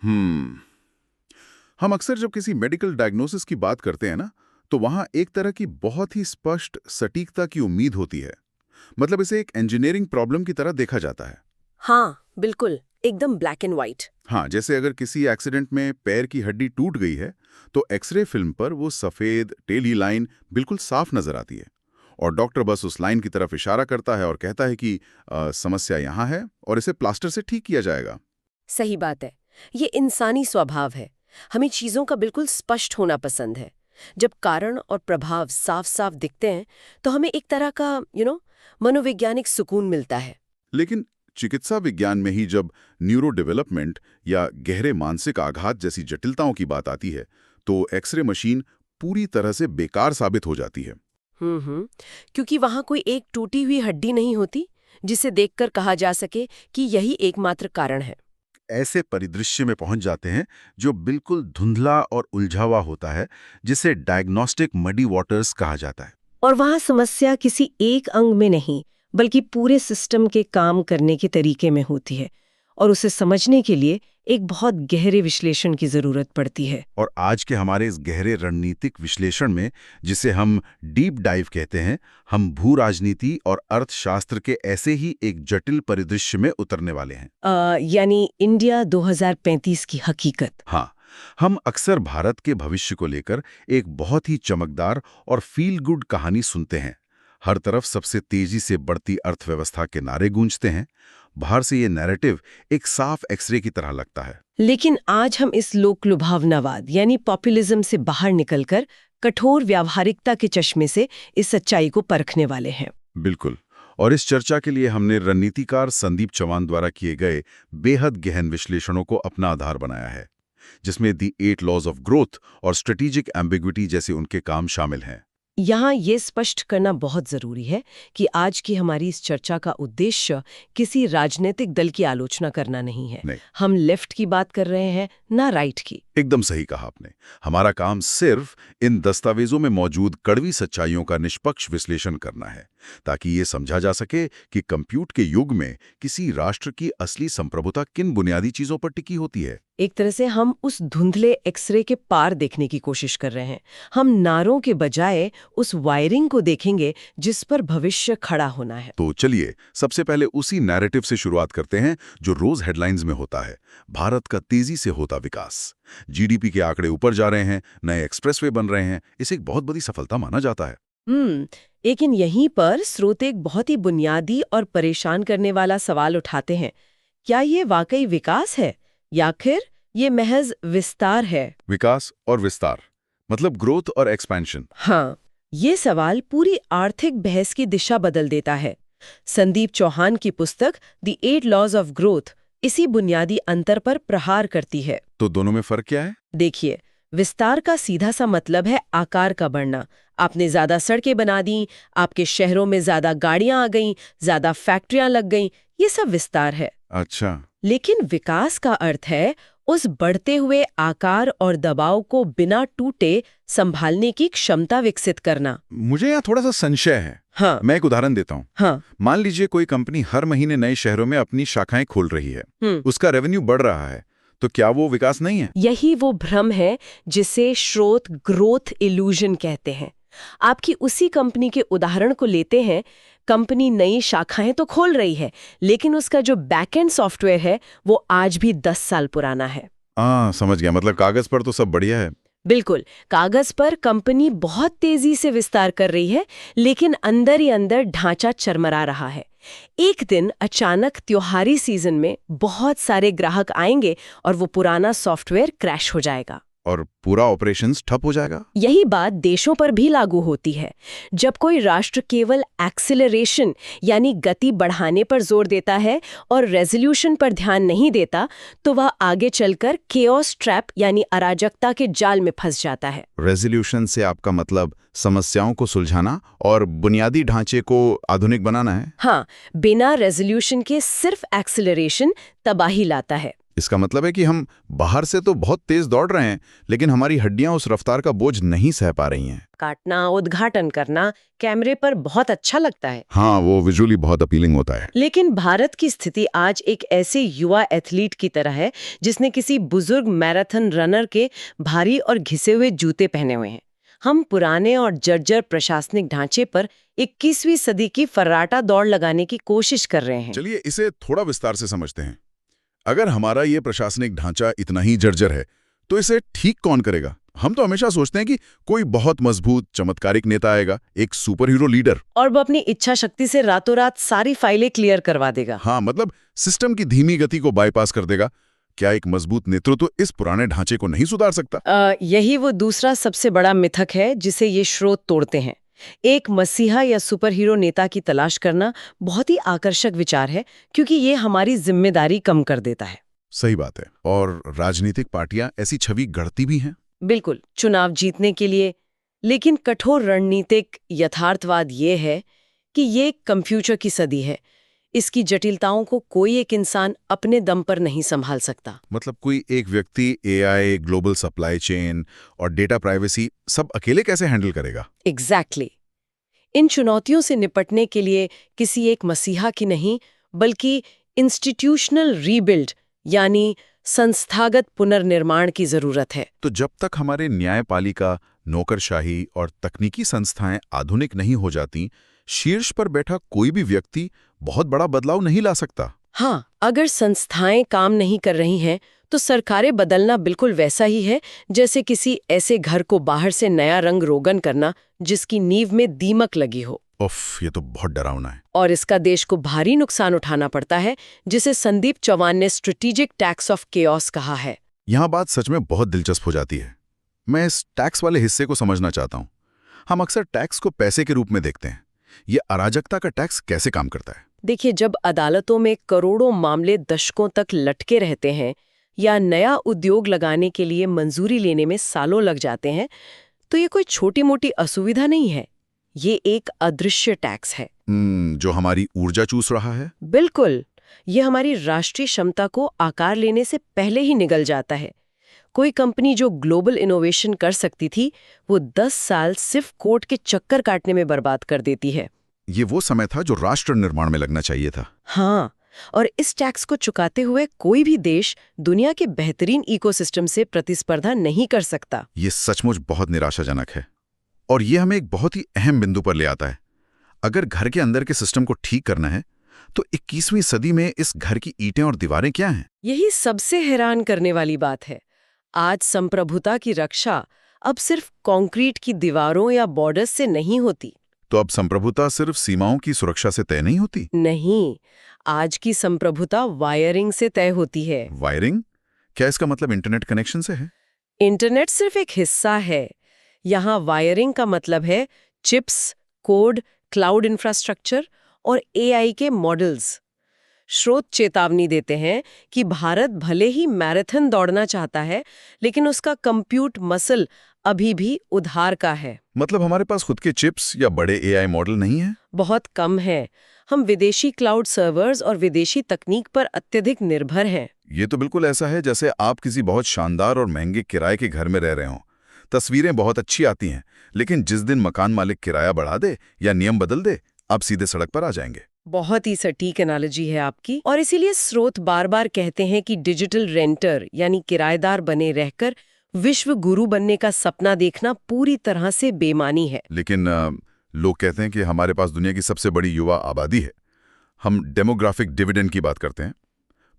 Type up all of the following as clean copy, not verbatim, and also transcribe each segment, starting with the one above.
हम अक्सर जब किसी मेडिकल डायग्नोसिस की बात करते हैं ना, तो वहां एक तरह की बहुत ही स्पष्ट सटीकता की उम्मीद होती है। मतलब इसे एक इंजीनियरिंग प्रॉब्लम की तरह देखा जाता है। हाँ, बिल्कुल, एकदम ब्लैक एंड व्हाइट। हाँ, जैसे अगर किसी एक्सीडेंट में पैर की हड्डी टूट गई है, तो एक्सरे फिल्म पर वो सफेद टेढ़ी लाइन बिल्कुल साफ नजर आती है। और डॉक्टर बस उस लाइन की तरफ इशारा करता है और कहता है कि समस्या यहाँ है और इसे प्लास्टर से ठीक किया जाएगा। सही बात है। ये इंसानी स्वभाव है। हमें चीज़ों का बिल्कुल स्पष्ट होना पसंद है। जब कारण और प्रभाव साफ-साफ दिखते हैं, तो हमें एक तरह का मनोवैज्ञानिक सुकून मिलता है। लेकिन चिकित्सा विज्ञान में ही जब न्यूरो डेवलपमेंट या गहरे मानसिक आघात जैसी जटिलताओं की बात आती है, तो एक्सरे मशीन पूरी तरह से बेकार साबित हो जाती है। हम्म। क्योंकि वहां कोई एक टूटी हुई हड्डी नहीं होती, जिसे देखकर कहा जा सके कि यही एकमात्र कारण है। ऐसे परिदृश्य में पहुंच जाते हैं जो बिल्कुल धुंधला और उलझा हुआ होता है, जिसे डायग्नोस्टिक मडी वाटर्स कहा जाता है। और वहाँ समस्या किसी एक अंग में नहीं, बल्कि पूरे सिस्टम के काम करने के तरीके में होती है। और उसे समझने के लिए एक बहुत गहरे विश्लेषण की जरूरत पड़ती है। और आज के हमारे इस गहरे रणनीतिक विश्लेषण में, जिसे हम डीप डाइव कहते हैं, हम भू राजनीति और अर्थशास्त्र के ऐसे ही एक जटिल परिदृश्य में उतरने वाले हैं। यानी इंडिया 2035 की हकीकत। हाँ, हम अक्सर भारत के भविष्य को लेकर एक बहुत ही चमकदार और फील गुड कहानी सुनते हैं। हर तरफ सबसे तेजी से बढ़ती अर्थव्यवस्था के नारे गूंजते हैं। बाहर से ये नैरेटिव एक साफ एक्सरे की तरह लगता है। लेकिन आज हम इस लोक लुभावनावाद यानी पॉपुलिज्म से बाहर निकलकर कठोर व्यावहारिकता के चश्मे से इस सच्चाई को परखने वाले हैं। बिल्कुल। और इस चर्चा के लिए हमने रणनीतिकार संदीप चौहान द्वारा किए गए बेहद गहन विश्लेषणों को अपना आधार बनाया है, जिसमें दी 8 लॉज ऑफ ग्रोथ और स्ट्रेटेजिक एम्बिग्विटी जैसे उनके काम शामिल हैं। यहाँ ये स्पष्ट करना बहुत जरूरी है कि आज की हमारी इस चर्चा का उद्देश्य किसी राजनीतिक दल की आलोचना करना नहीं है। नहीं। हम लेफ्ट की बात कर रहे हैं, ना राइट की। एकदम सही कहा आपने। हमारा काम सिर्फ इन दस्तावेजों में मौजूद कड़वी सच्चाइयों का निष्पक्ष विश्लेषण करना है, ताकि ये समझा जा सके कि कंप्यूट के युग में किसी राष्ट्र की असली संप्रभुता किन बुनियादी चीजों पर टिकी होती है। एक तरह से हम उस धुंधले एक्सरे के पार देखने की कोशिश कर रहे हैं। हम नारों के बजाय उस वायरिंग को देखेंगे जिस पर भविष्य खड़ा होना है। तो चलिए सबसे पहले उसी नैरेटिव से शुरुआत करते हैं जो रोज हेडलाइंस में होता है, भारत का तेजी से होता विकास। जीडीपी के आंकड़े ऊपर जा रहे हैं, नए एक्सप्रेसवे बन रहे हैं, इसे एक बहुत बड़ी सफलता माना जाता है। लेकिन यहीं पर स्रोते एक बहुत ही बुनियादी और परेशान करने वाला सवाल उठाते हैं। क्या ये वाकई विकास है या फिर ये महज विस्तार है? विकास और विस्तार मतलब ग्रोथ और एक्सपेंशन। हाँ, ये सवाल पूरी आर्थिक बहस की दिशा बदल देता है। संदीप चौहान की पुस्तक द 8 लॉज ऑफ ग्रोथ इसी बुनियादी अंतर पर प्रहार करती है। तो दोनों में फर्क क्या है? देखिए, विस्तार का सीधा सा मतलब है आकार का बढ़ना। आपने ज्यादा सड़कें बना दी, आपके शहरों में ज्यादा गाड़ियां आ गईं, ज्यादा फैक्ट्रियां लग गईं, ये सब विस्तार है। अच्छा। लेकिन विकास का अर्थ है उस बढ़ते हुए आकार और दबाव को बिना टूटे संभालने की क्षमता विकसित करना। मुझे यहाँ थोड़ा सा संशय है। हाँ। मैं एक उदाहरण देता हूँ। हाँ। मान लीजिए कोई कंपनी हर महीने नए शहरों में अपनी शाखाएं खोल रही है, उसका रेवेन्यू बढ़ रहा है, तो क्या वो विकास नहीं है? यही वो भ्रम है जिसे स्रोत ग्रोथ इल्यूजन कहते हैं। आपकी उसी कंपनी के उदाहरण को लेते हैं। कंपनी नई शाखाएं तो खोल रही है, लेकिन उसका जो बैकएंड सॉफ्टवेयर है वो आज भी 10 साल पुराना है। समझ गया। मतलब कागज पर तो सब बढ़िया है। बिल्कुल, कागज पर कंपनी बहुत तेजी से विस्तार कर रही है, लेकिन अंदर ही अंदर ढांचा चरमरा रहा है। एक दिन अचानक त्योहारी सीजन में बहुत सारे ग्राहक आएंगे और वो पुराना सॉफ्टवेयर क्रैश हो जाएगा और पूरा ऑपरेशंस ठप हो जाएगा। यही बात देशों पर भी लागू होती है। जब कोई राष्ट्र केवल एक्सेलरेशन यानी गति बढ़ाने पर जोर देता है और रेजोल्यूशन पर ध्यान नहीं देता, तो वह आगे चलकर केओस ट्रैप यानी अराजकता के जाल में फंस जाता है। रेजोल्यूशन से आपका मतलब समस्याओं को सुलझाना और बुनियादी ढांचे को आधुनिक बनाना है? हाँ, बिना रेजोल्यूशन के सिर्फ एक्सेलरेशन तबाही लाता है। इसका मतलब है कि हम बाहर से तो बहुत तेज दौड़ रहे हैं, लेकिन हमारी हड्डियां उस रफ्तार का बोझ नहीं सह पा रही हैं। काटना, उद्घाटन करना कैमरे पर बहुत अच्छा लगता है। हाँ, वो विजुअली बहुत अपीलिंग होता है। लेकिन भारत की स्थिति आज एक ऐसे युवा एथलीट की तरह है जिसने किसी बुजुर्ग मैराथन रनर के भारी और घिसे हुए जूते पहने हुए हैं। हम पुराने और जर्जर प्रशासनिक ढांचे पर 21वीं सदी की फर्राटा दौड़ लगाने की कोशिश कर रहे हैं। चलिए इसे थोड़ा विस्तार से समझते हैं। अगर हमारा ये प्रशासनिक ढांचा इतना ही जर्जर है, तो इसे ठीक कौन करेगा? हम तो हमेशा सोचते हैं कि कोई बहुत मजबूत चमत्कारिक नेता आएगा, एक सुपर हीरो लीडर, और वो अपनी इच्छा शक्ति से रातों रात सारी फाइलें क्लियर करवा देगा। हाँ, मतलब सिस्टम की धीमी गति को बाईपास कर देगा। क्या एक मजबूत नेतृत्व इस पुराने ढांचे को नहीं सुधार सकता? यही वो दूसरा सबसे बड़ा मिथक है जिसे ये स्रोत तोड़ते हैं। एक मसीहा या सुपर हीरो नेता की तलाश करना बहुत ही आकर्षक विचार है, क्योंकि ये हमारी जिम्मेदारी कम कर देता है। सही बात है। और राजनीतिक पार्टियां ऐसी छवि गढ़ती भी हैं। बिल्कुल, चुनाव जीतने के लिए। लेकिन कठोर रणनीतिक यथार्थवाद ये है कि ये कंप्यूटर की सदी है। इसकी जटिलताओं को कोई एक इंसान अपने दम पर नहीं संभाल सकता। मतलब कोई एक व्यक्ति एआई, ग्लोबल सप्लाई चेन और डेटा प्राइवेसी सब अकेले कैसे हैंडल करेगा? एग्जैक्टली। इन चुनौतियों से निपटने के लिए किसी एक मसीहा की नहीं, बल्कि इंस्टीट्यूशनल रीबिल्ड यानी संस्थागत पुनर्निर्माण की जरूरत है। तो जब तक हमारे न्यायपालिका, नौकरशाही और तकनीकी संस्थाएं आधुनिक नहीं हो जाती, शीर्ष पर बैठा कोई भी व्यक्ति बहुत बड़ा बदलाव नहीं ला सकता। हाँ, अगर संस्थाएं काम नहीं कर रही हैं, तो सरकारें बदलना बिल्कुल वैसा ही है जैसे किसी ऐसे घर को बाहर से नया रंग रोगन करना जिसकी नींव में दीमक लगी हो। उफ, ये तो बहुत डरावना है। और इसका देश को भारी नुकसान उठाना पड़ता है, जिसे संदीप चौहान ने स्ट्रेटेजिक टैक्स ऑफ केओस कहा है। यहाँ बात सच में बहुत दिलचस्प हो जाती है। मैं इस टैक्स वाले हिस्से को समझना चाहता हूँ। हम अक्सर टैक्स को पैसे के रूप में देखते हैं। ये अराजकता का टैक्स कैसे काम करता है? देखिए, जब अदालतों में करोड़ों मामले दशकों तक लटके रहते हैं या नया उद्योग लगाने के लिए मंजूरी लेने में सालों लग जाते हैं, तो ये कोई छोटी मोटी असुविधा नहीं है। ये एक अदृश्य टैक्स है जो हमारी ऊर्जा चूस रहा है। बिल्कुल, ये हमारी राष्ट्रीय क्षमता को आकार लेने से पहले ही निगल जाता है। कोई कंपनी जो ग्लोबल इनोवेशन कर सकती थी, वो 10 साल सिर्फ कोर्ट के चक्कर काटने में बर्बाद कर देती है। ये वो समय था जो राष्ट्र निर्माण में लगना चाहिए था। हाँ, और इस टैक्स को चुकाते हुए कोई भी देश दुनिया के बेहतरीन इकोसिस्टम से प्रतिस्पर्धा नहीं कर सकता। ये सचमुच बहुत निराशाजनक है। और ये हमें एक बहुत ही अहम बिंदु पर ले आता है। अगर घर के अंदर के सिस्टम को ठीक करना है, तो 21वीं सदी में इस घर की ईंटें और दीवारें क्या हैं? यही सबसे हैरान करने वाली बात है। आज संप्रभुता की रक्षा अब सिर्फ कंक्रीट की दीवारों या बॉर्डर्स से नहीं होती। तो अब संप्रभुता सिर्फ सीमाओं की सुरक्षा से तय नहीं होती? नहीं, आज की संप्रभुता वायरिंग से तय होती है। वायरिंग? क्या इसका मतलब इंटरनेट कनेक्शन से है? इंटरनेट सिर्फ एक हिस्सा है। यहाँ वायरिंग का मतलब है चिप्स, कोड, क्लाउड इंफ्रास्ट्रक्चर और एआई के मॉडल्स। स्रोत चेतावनी देते हैं कि भारत भले ही मैराथन दौड़ना चाहता है, लेकिन उसका कंप्यूट मसल अभी भी उधार का है। मतलब हमारे पास खुद के चिप्स या बड़े एआई मॉडल नहीं है? बहुत कम है। हम विदेशी क्लाउड सर्वर्स और विदेशी तकनीक पर अत्यधिक निर्भर हैं। ये तो बिल्कुल ऐसा है जैसे आप किसी बहुत शानदार और महंगे किराए के घर में रह रहे हों। तस्वीरें बहुत अच्छी आती हैं, लेकिन जिस दिन मकान मालिक किराया बढ़ा दे या नियम बदल दे, आप सीधे सड़क पर आ जाएंगे। बहुत ही सटीक एनालॉजी है आपकी। और इसीलिए स्रोत बार बार कहते हैं कि डिजिटल रेंटर यानी किराएदार बने रहकर विश्व गुरु बनने का सपना देखना पूरी तरह से बेमानी है। लेकिन लोग कहते हैं कि हमारे पास दुनिया की सबसे बड़ी युवा आबादी है। हम डेमोग्राफिक डिविडेंड की बात करते हैं।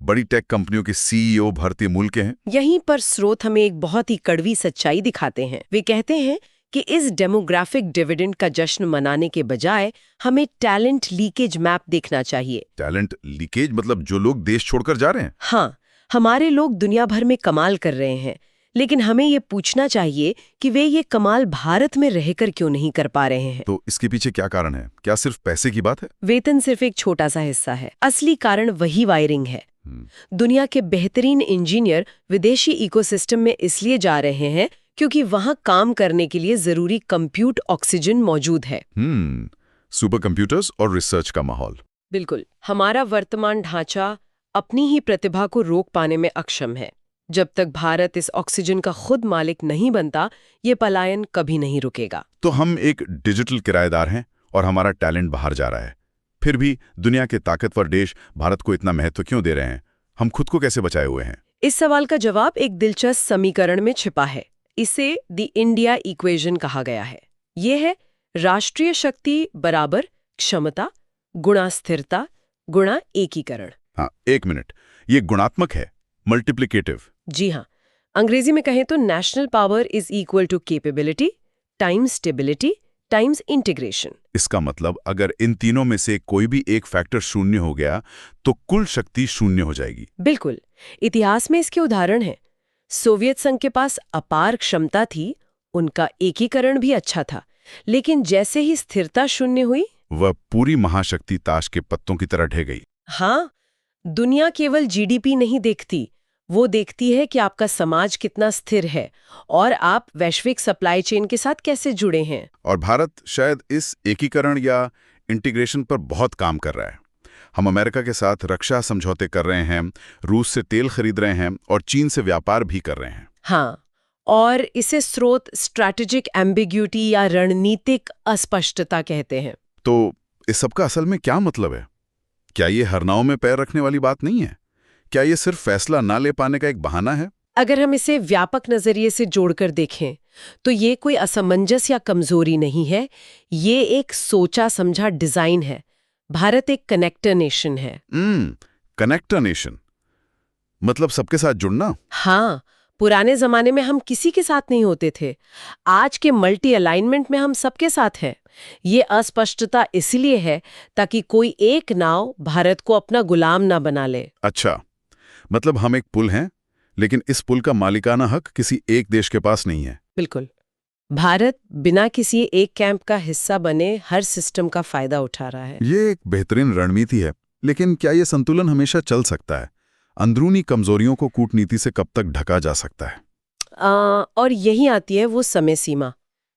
बड़ी टेक कंपनियों के सीईओ भारतीय मूल के हैं। यहीं पर स्रोत हमें एक बहुत ही कड़वी सच्चाई दिखाते हैं। वे कहते हैं कि इस डेमोग्राफिक डिविडेंड का जश्न मनाने के बजाय हमें टैलेंट लीकेज मैप देखना चाहिए। टैलेंट लीकेज मतलब जो लोग देश छोड़कर जा रहे हैं? हाँ, हमारे लोग दुनिया भर में कमाल कर रहे हैं, लेकिन हमें ये पूछना चाहिए कि वे ये कमाल भारत में रहकर क्यों नहीं कर पा रहे हैं। तो इसके पीछे क्या कारण है? क्या सिर्फ पैसे की बात है? वेतन सिर्फ एक छोटा सा हिस्सा है। असली कारण वही वायरिंग है। दुनिया के बेहतरीन इंजीनियर विदेशी इकोसिस्टम में इसलिए जा रहे हैं क्योंकि वहां काम करने के लिए जरूरी कंप्यूट ऑक्सीजन मौजूद है। सुपर कंप्यूटर्स और रिसर्च का माहौल। बिल्कुल। हमारा वर्तमान ढांचा अपनी ही प्रतिभा को रोक पाने में अक्षम है। जब तक भारत इस ऑक्सीजन का खुद मालिक नहीं बनता, ये पलायन कभी नहीं रुकेगा। तो हम एक डिजिटल किराएदार हैं और हमारा टैलेंट बाहर जा रहा है। फिर भी दुनिया के ताकतवर देश भारत को इतना महत्व क्यों दे रहे हैं? हम खुद को कैसे बचाए हुए हैं? इस सवाल का जवाब एक दिलचस्प समीकरण में छिपा है। इसे द इंडिया इक्वेशन कहा गया है। ये है राष्ट्रीय शक्ति बराबर क्षमता गुणा स्थिरता गुणा एकीकरण। हाँ, एक मिनट, ये गुणात्मक है, मल्टीप्लिकेटिव। जी हाँ, अंग्रेजी में कहें तो national power is equal to capability times stability times integration. इसका मतलब अगर इन तीनों में से कोई भी एक फैक्टर शून्य हो गया तो कुल शक्ति शून्य हो जाएगी। बिल्कुल, इतिहास में इसके उदाहरण हैं। सोवियत संघ के पास अपार क्षमता थी, उनका एकीकरण भी अच्छा था, लेकिन जैसे ही स्थिरता शून्य हुई, वह पूरी महाशक्ति ताश के पत्तों की तरह ढह गई। हाँ, दुनिया केवल जीडीपी नहीं देखती, वो देखती है कि आपका समाज कितना स्थिर है और आप वैश्विक सप्लाई चेन के साथ कैसे जुड़े हैं। और भारत शायद इस एकीकरण या इंटीग्रेशन पर बहुत काम कर रहा है। हम अमेरिका के साथ रक्षा समझौते कर रहे हैं, रूस से तेल खरीद रहे हैं और चीन से व्यापार भी कर रहे हैं। हाँ, और इसे स्रोत स्ट्रैटेजिक एम्बिग्यूटी या रणनीतिक अस्पष्टता कहते हैं। तो इस सब का असल में क्या मतलब है? क्या ये हर नाव में पैर रखने वाली बात नहीं है? क्या ये सिर्फ फैसला ना ले पाने का एक बहाना है? अगर हम इसे व्यापक नजरिए से जोड़कर देखें तो ये कोई असमंजस या कमजोरी नहीं है, ये एक सोचा समझा डिजाइन है। भारत एक कनेक्टर नेशन है। कनेक्टर नेशन मतलब सबके साथ जुड़ना? हाँ, पुराने जमाने में हम किसी के साथ नहीं होते थे, आज के मल्टी अलाइनमेंट में हम सबके साथ हैं। ये अस्पष्टता इसलिए है ताकि कोई एक नाव भारत को अपना गुलाम ना बना ले। अच्छा, मतलब हम एक पुल हैं, लेकिन इस पुल का मालिकाना हक किसी एक देश के पास नहीं है। बिल्कुल, भारत बिना किसी एक कैंप का हिस्सा बने हर सिस्टम का फायदा उठा रहा है। ये एक बेहतरीन रणनीति है, लेकिन क्या ये संतुलन हमेशा चल सकता है? अंदरूनी कमजोरियों को कूटनीति से कब तक ढका जा सकता है? और यही आती है वो समय सीमा।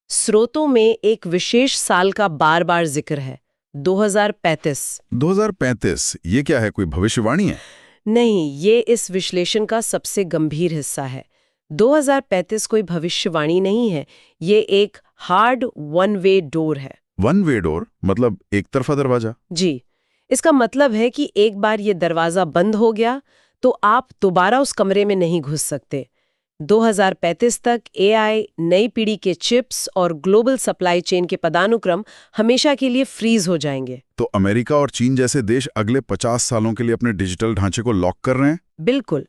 स्रोतों में एक विशेष साल का बार बार जिक्र है, 2035। 2035 ये क्या है, कोई भविष्यवाणी है? नहीं, ये इस विश्लेषण का सबसे गंभीर हिस्सा है। 2035 कोई भविष्यवाणी नहीं है, ये एक हार्ड वन वे डोर है। वन वे डोर मतलब एक तरफा दरवाजा? जी, इसका मतलब है कि एक बार ये दरवाजा बंद हो गया तो आप दोबारा उस कमरे में नहीं घुस सकते। 2035 तक एआई, नई पीढ़ी के चिप्स और ग्लोबल सप्लाई चेन के पदानुक्रम हमेशा के लिए फ्रीज हो जाएंगे। तो अमेरिका और चीन जैसे देश अगले 50 सालों के लिए अपने डिजिटल ढांचे को लॉक कर रहे हैं? बिल्कुल,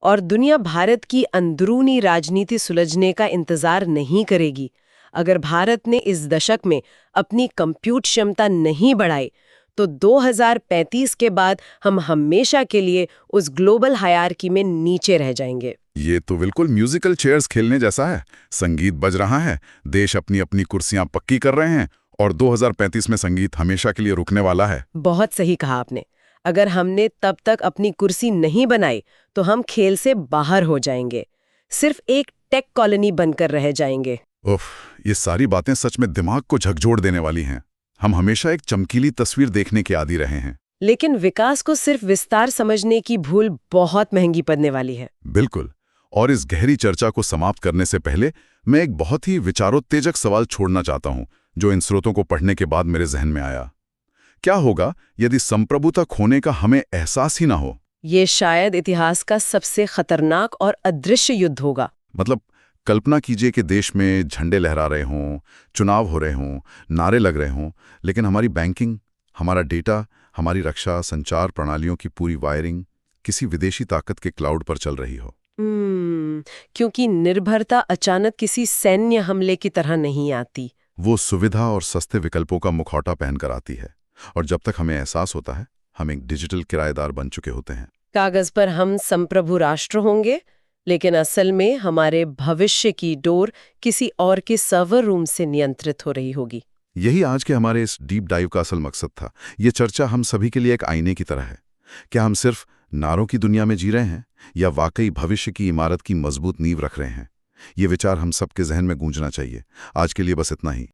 और दुनिया भारत की अंदरूनी राजनीति सुलझने का इंतजार नहीं करेगी। अगर भारत ने इस दशक में अपनी कंप्यूट क्षमता नहीं बढ़ाई तो 2035 के बाद हम हमेशा के लिए उस ग्लोबल हायरार्की में नीचे रह जाएंगे। ये तो बिल्कुल म्यूजिकल चेयर्स खेलने जैसा है। संगीत बज रहा है, देश अपनी अपनी कुर्सियां पक्की कर रहे हैं और 2035 में संगीत हमेशा के लिए रुकने वाला है। बहुत सही कहा आपने। अगर हमने तब तक अपनी कुर्सी नहीं बनाई तो हम खेल से बाहर हो जाएंगे, सिर्फ एक टेक कॉलोनी बनकर रह जाएंगे। उफ, ये सारी बातें सच में दिमाग को झकझोर देने वाली हैं। हम हमेशा एक चमकीली तस्वीर देखने के आदी रहे हैं, लेकिन विकास को सिर्फ विस्तार समझने की भूल बहुत महंगी पड़ने वाली है। बिल्कुल। और इस गहरी चर्चा को समाप्त करने से पहले मैं एक बहुत ही विचारोत्तेजक सवाल छोड़ना चाहता हूं, जो इन स्रोतों को पढ़ने के बाद मेरे जहन में आया। क्या होगा यदि संप्रभुता खोने का हमें एहसास ही ना हो? ये शायद इतिहास का सबसे खतरनाक और अदृश्य युद्ध होगा। मतलब कल्पना कीजिए कि देश में झंडे लहरा रहे हों, चुनाव हो रहे हों, नारे लग रहे हों, लेकिन हमारी बैंकिंग, हमारा डेटा, हमारी रक्षा संचार प्रणालियों की पूरी वायरिंग किसी विदेशी ताकत के क्लाउड पर चल रही हो। क्योंकि निर्भरता अचानक किसी सैन्य हमले की तरह नहीं आती। वो सुविधा और सस्ते विकल्पों का मुखौटा पहनकर आती है, और जब तक हमें एहसास होता है हम एक डिजिटल किराएदार बन चुके होते हैं। कागज पर हम संप्रभु राष्ट्र होंगे, लेकिन असल में हमारे भविष्य की डोर किसी और के सर्वर रूम से नियंत्रित हो रही होगी। यही आज के हमारे इस डीप डाइव का असल मकसद था। ये चर्चा हम सभी के लिए एक आईने की तरह है। क्या हम सिर्फ नारों की दुनिया में जी रहे हैं या वाकई भविष्य की इमारत की मजबूत नींव रख रहे हैं? ये विचार हम सबके जहन में गूंजना चाहिए। आज के लिए बस इतना ही।